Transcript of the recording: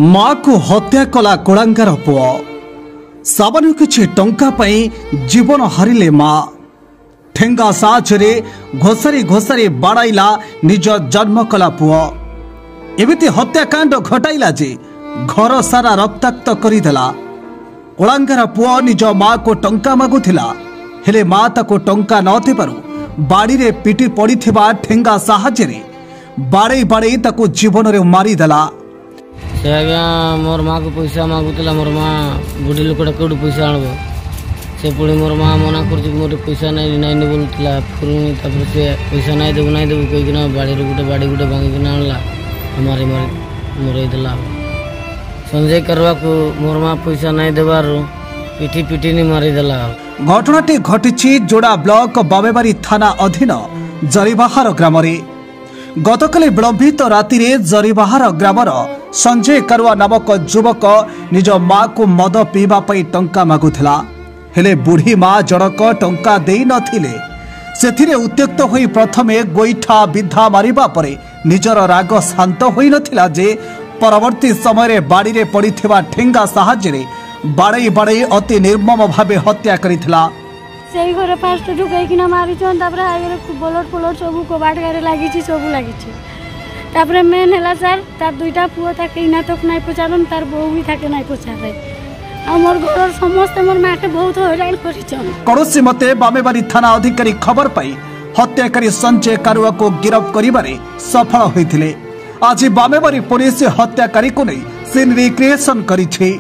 माँ को हत्या कला कोड़ांगार पुओ सामान्य किछि टंका पई जीवन हारिले माँ ठेंगा साहाय्य घोषारी घोषारी बाड़ाइला निज जन्म कला पुओ एमिति हत्याकांड घटाइला जे घर सारा रक्ताक्त करिदेला। कोड़ांगार पुओ निज माँ को टंका मागुथिला हेले माँ ताको टंका नथिबारु बाड़ी रे पिटी पड़िथिबा ठेंगा साहाय्य बाड़े बाड़े ताको जीवन रे मारिदेला। से आज्ञा मोर माँ को पैसा मागुला मोर माँ बुढ़ी लोकटा कौट पैसा आनब से पुणी मोर माँ मना कर मोर पैसा नाई नाई बोलूला पुणी से पैसा नाई देबू कहीकिना बाड़ी गोटे बाड़ी गोटे भांगिकिना आनला मारी मारी मरईदेला। संजय करवा को मोर माँ पैसा नाई देवार पिटी पिटी मारिदेला। घटनाटी घटी जोड़ा ब्लॉक बाबेबारी थाना अधीन जरीबाहार ग्राम गतकाली विलंबित राति जरीबाहार ग्रामर संजय करवा नामक युवक निज माँ को मद पीवा पई टंका मागुथिला हेले बुढ़ी माँ जनक टंका देई नथिले सेथिरे उत्त्यक्त होई प्रथमे गोईठा विधा मारिबा परे निजर राग शांत होई नथिला जे परवर्ती समय बाड़ी रे पड़िथिबा ठेंगा साहाय्य बाड़ई बाड़ई अति निर्मम भावे हत्या करिथिला। सेई घर फास्ट ढुकैकिना मारिछन तापर आगे बोलट पोलट सब कबाट गारे लागिछि सब लागिछि तापर मेन हला सर तार दुईटा पुओ ताके इना तक नाइ पचारन तार बहू भी थाके नाइ पचारे हमर घर समस्त मोर माके बहुत हैरान करिछन। कड़ोसी मते बामेबारी थाना अधिकारी खबर पाई हत्याकारी संजय कारुआ को गिरफ्त करिबारे सफल होइथिले। आज बामेबारी पुलिस हत्याकारी को नै सीन रिक्रिएशन करिछि।